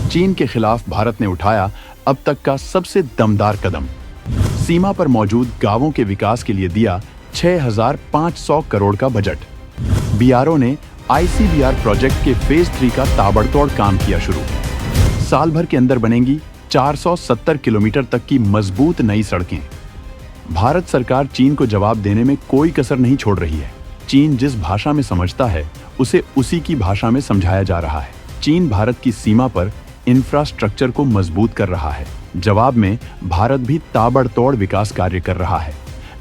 चीन के खिलाफ भारत ने उठाया अब तक का सबसे दमदार कदम। सीमा पर मौजूद गांवों के विकास के लिए दिया 6,500 करोड़ का बजट। बीआरओ ने आईसीबीआर प्रोजेक्ट के फेज 3 का ताबड़तोड़ काम किया शुरू। साल भर के अंदर बनेंगी 470 किलोमीटर तक की मजबूत नई सड़कें। भारत सरकार चीन को जवाब देने में कोई कसर नहीं छोड़ रही है। चीन जिस भाषा में समझता है उसे उसी की भाषा में समझाया जा रहा है। चीन भारत की सीमा पर इंफ्रास्ट्रक्चर को मजबूत कर रहा है। जवाब में भारत भी ताबड़तोड़ विकास कार्य कर रहा है।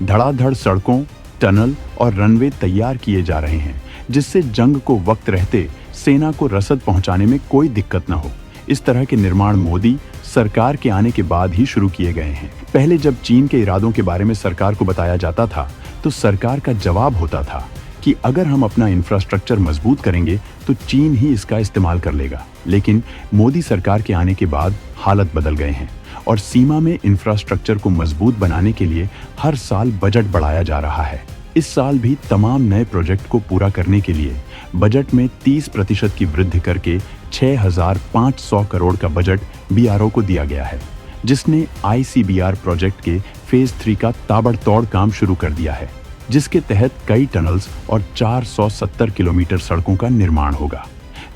धड़ाधड़ सड़कों, टनल और रनवे तैयार किए जा रहे हैं, जिससे जंग को वक्त रहते सेना को रसद पहुंचाने में कोई दिक्कत न हो। इस तरह के निर्माण मोदी सरकार के आने के बाद ही शुरू किए गए हैं। पहले जब चीन के इरादों के बारे में सरकार को बताया जाता था तो सरकार का जवाब होता था कि अगर हम अपना इंफ्रास्ट्रक्चर मजबूत करेंगे तो चीन ही इसका इस्तेमाल कर लेगा। लेकिन मोदी सरकार के आने के बाद हालत बदल गए हैं और सीमा में इंफ्रास्ट्रक्चर को मजबूत बनाने के लिए हर साल बजट बढ़ाया जा रहा है। इस साल भी तमाम नए प्रोजेक्ट को पूरा करने के लिए बजट में 30% की वृद्धि करके 6,500 करोड़ का बजट बीआरओ को दिया गया है, जिसने आईसीबीआर प्रोजेक्ट के फेज 3 का ताबड़तोड़ काम शुरू कर दिया है, जिसके तहत कई टनल्स और 470 किलोमीटर सड़कों का निर्माण होगा,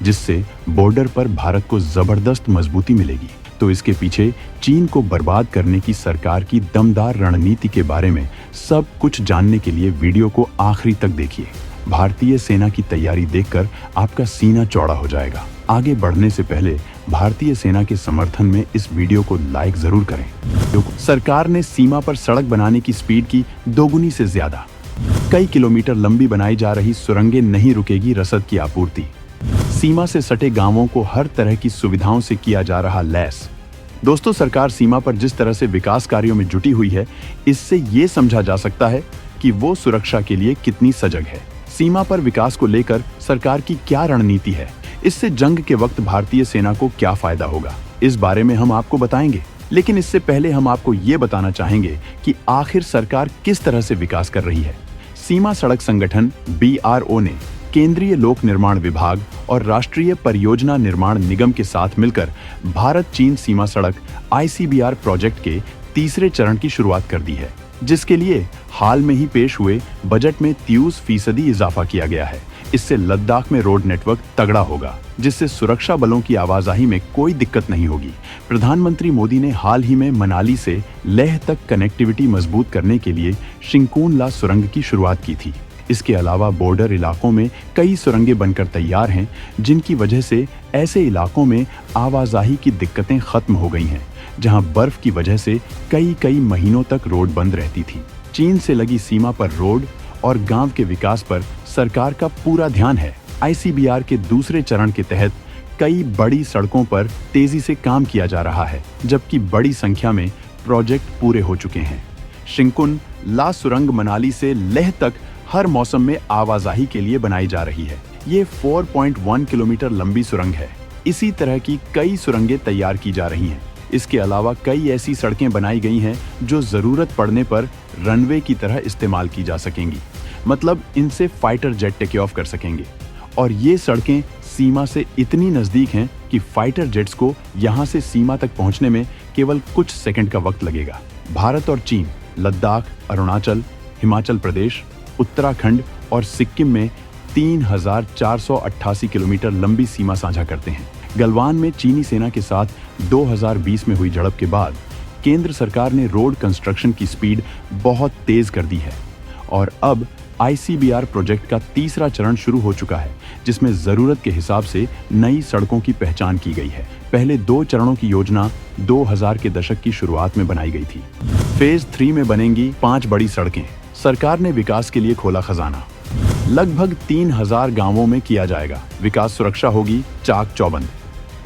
जिससे बॉर्डर पर भारत को जबरदस्त मजबूती मिलेगी। तो इसके पीछे चीन को बर्बाद करने की सरकार की दमदार रणनीति के बारे में सब कुछ जानने के लिए वीडियो को आखिरी तक देखिए। भारतीय सेना की तैयारी देखकर आपका सीना चौड़ा हो जाएगा। आगे बढ़ने से पहले भारतीय सेना के समर्थन में इस वीडियो को लाइक जरूर करें। सरकार ने सीमा पर सड़क बनाने की स्पीड की दोगुनी से ज्यादा। कई किलोमीटर लंबी बनाई जा रही सुरंगें नहीं रुकेगी रसद की आपूर्ति। सीमा से सटे गांवों को हर तरह की सुविधाओं से किया जा रहा लैस। दोस्तों, सरकार सीमा पर जिस तरह से विकास कार्यों में जुटी हुई है, इससे ये समझा जा सकता है कि वो सुरक्षा के लिए कितनी सजग है। सीमा पर विकास को लेकर सरकार की क्या रणनीति है, इससे जंग के वक्त भारतीय सेना को क्या फायदा होगा, इस बारे में हम आपको बताएंगे। लेकिन इससे पहले हम आपको ये बताना चाहेंगे कि आखिर सरकार किस तरह से विकास कर रही है। सीमा सड़क संगठन बीआरओ ने केंद्रीय लोक निर्माण विभाग और राष्ट्रीय परियोजना निर्माण निगम के साथ मिलकर भारत चीन सीमा सड़क आईसीबीआर प्रोजेक्ट के तीसरे चरण की शुरुआत कर दी है, जिसके लिए हाल में ही पेश हुए बजट में 30% इजाफा किया गया है। इससे लद्दाख में रोड नेटवर्क तगड़ा होगा, जिससे सुरक्षा बलों की आवाजाही में कोई दिक्कत नहीं होगी। प्रधानमंत्री मोदी ने हाल ही में मनाली से लेह तक कनेक्टिविटी मजबूत करने के लिए शिंकुन ला सुरंग की शुरुआत की थी। इसके अलावा बॉर्डर इलाकों में कई सुरंगें बनकर तैयार हैं, जिनकी वजह से ऐसे इलाकों में आवाजाही की दिक्कतें खत्म हो गई हैं, जहां बर्फ की वजह से कई महीनों तक रोड बंद रहती थी। चीन से लगी सीमा पर रोड और गांव के विकास पर सरकार का पूरा ध्यान है। आईसीबीआर के दूसरे चरण के तहत कई बड़ी सड़कों पर तेजी से काम किया जा रहा है, जबकि बड़ी संख्या में प्रोजेक्ट पूरे हो चुके हैं। शिंकुन ला सुरंग मनाली से लेह तक हर मौसम में आवाजाही के लिए बनाई जा रही है। ये 4.1 किलोमीटर लंबी सुरंग है। इसी तरह की कई सुरंगें तैयार की जा रही हैं। इसके अलावा कई ऐसी सड़कें बनाई गई हैं जो जरूरत पड़ने पर रनवे की तरह इस्तेमाल की जा सकेंगी, मतलब इनसे फाइटर जेट टेक ऑफ कर सकेंगे। और ये सड़कें सीमा से इतनी नजदीक हैं कि फाइटर जेट्स को यहाँ से सीमा तक पहुँचने में केवल कुछ सेकंड का वक्त लगेगा। भारत और चीन लद्दाख, अरुणाचल, हिमाचल प्रदेश, उत्तराखंड और सिक्किम में 3,488 किलोमीटर लंबी सीमा साझा करते हैं। गलवान में चीनी सेना के साथ 2020 में हुई झड़प के बाद केंद्र सरकार ने रोड कंस्ट्रक्शन की स्पीड बहुत तेज कर दी है और अब आईसीबीआर प्रोजेक्ट का तीसरा चरण शुरू हो चुका है, जिसमें जरूरत के हिसाब से नई सड़कों की पहचान की गई है। पहले 2 चरणों की योजना 2000 के दशक की शुरुआत में बनाई गई थी। फेज 3 में बनेंगी 5 बड़ी सड़कें। सरकार ने विकास के लिए खोला खजाना। लगभग 3000 गांवों में किया जाएगा विकास। सुरक्षा होगी चाक चौबंद।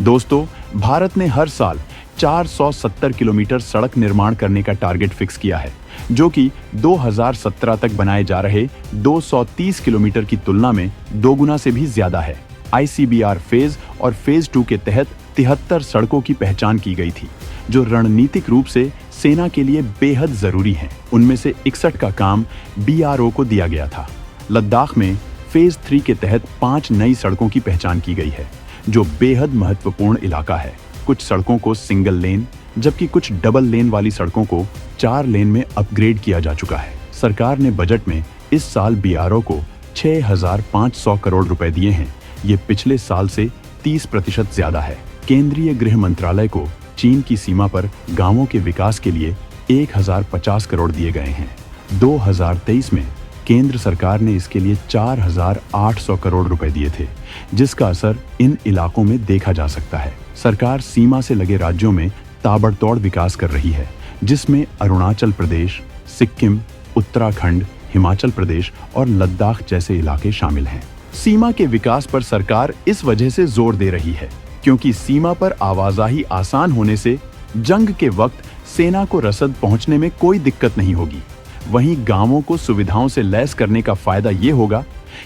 दोस्तों, भारत ने हर साल 470 किलोमीटर सड़क निर्माण करने का टारगेट फिक्स किया है, जो कि 2017 तक बनाए जा रहे 230 किलोमीटर की तुलना में 2 गुना से भी ज्यादा है। आईसीबीआर फेज और फेज 2 के तहत 73 सड़कों की पहचान की गई थी, जो रणनीतिक रूप से सेना के लिए बेहद जरूरी हैं। उनमें से 61 का काम बीआरओ को दिया गया था। लद्दाख में फेज 3 के तहत 5 नई सड़कों की पहचान की गई है, जो बेहद महत्वपूर्ण इलाका है। कुछ सड़कों को सिंगल लेन जबकि कुछ डबल लेन वाली सड़कों को 4 लेन में अपग्रेड किया जा चुका है। सरकार ने बजट में इस साल बीआरओ को 6,500 करोड़ रुपए दिए हैं। ये पिछले साल से 30% ज्यादा है। केंद्रीय गृह मंत्रालय को चीन की सीमा पर गांवों के विकास के लिए 1,050 करोड़ दिए गए हैं। 2023 में केंद्र सरकार ने इसके लिए 4,800 करोड़ रुपए दिए थे, जिसका असर इन इलाकों में देखा जा सकता है। सरकार सीमा से लगे राज्यों में ताबड़तोड़ विकास कर रही है, जिसमें अरुणाचल प्रदेश, सिक्किम, उत्तराखंड, हिमाचल प्रदेश और लद्दाख जैसे इलाके शामिल हैं। सीमा के विकास पर सरकार इस वजह से जोर दे रही है क्योंकि सीमा पर आवाजाही आसान होने से जंग के वक्त सेना को रसद पहुंचने में कोई दिक्कत नहीं होगी। वहीं गांवों को सुविधाओं से लैस करने का फायदा ये होगा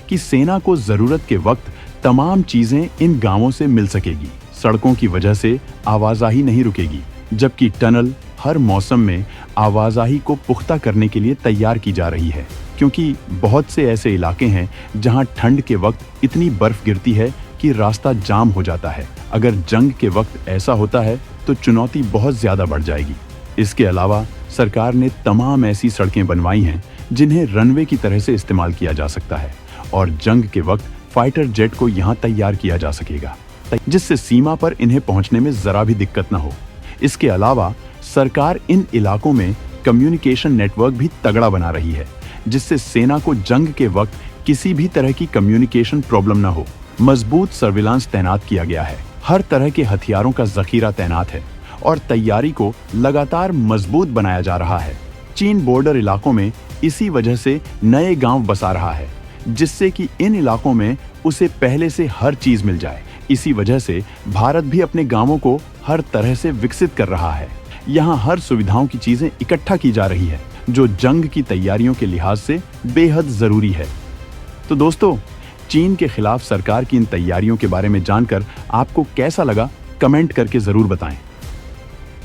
कि सेना को जरूरत के वक्त तमाम चीजें इन गांवों से मिल सकेगी। सड़कों की वजह से आवाजाही नहीं रुकेगी, जबकि टनल हर मौसम में आवाजाही को पुख्ता करने के लिए तैयार की जा रही है क्योंकि बहुत से ऐसे इलाके हैं जहां ठंड के वक्त इतनी बर्फ गिरती है कि रास्ता जाम हो जाता है। अगर जंग के वक्त ऐसा होता है तो चुनौती बहुत ज्यादा बढ़ जाएगी। इसके अलावा सरकार ने तमाम ऐसी सड़कें बनवाई हैं जिन्हें रनवे की तरह से इस्तेमाल किया जा सकता है और जंग के वक्त फाइटर जेट को यहाँ तैयार किया जा सकेगा, जिससे सीमा पर इन्हें पहुंचने में जरा भी दिक्कत न हो। इसके अलावा सरकार इन इलाकों में कम्युनिकेशन नेटवर्क भी तगड़ा बना रही है, जिससे सेना को जंग के वक्त किसी भी तरह की कम्युनिकेशन प्रॉब्लम न हो। मजबूत सर्विलांस तैनात किया गया है, हर तरह के हथियारों का जखीरा तैनात है और तैयारी को लगातार मजबूत बनाया जा रहा है। चीन बॉर्डर इलाकों में इसी वजह से नए गांव बसा रहा है, जिससे कि इन इलाकों में उसे पहले से हर चीज मिल जाए। इसी वजह से भारत भी अपने गांवों को हर तरह से विकसित कर रहा है। यहाँ हर सुविधाओं की चीजें इकट्ठा की जा रही है, जो जंग की तैयारियों के लिहाज से बेहद जरूरी है। तो दोस्तों, चीन के खिलाफ सरकार की इन तैयारियों के बारे में जानकर आपको कैसा लगा, कमेंट करके जरूर बताएं।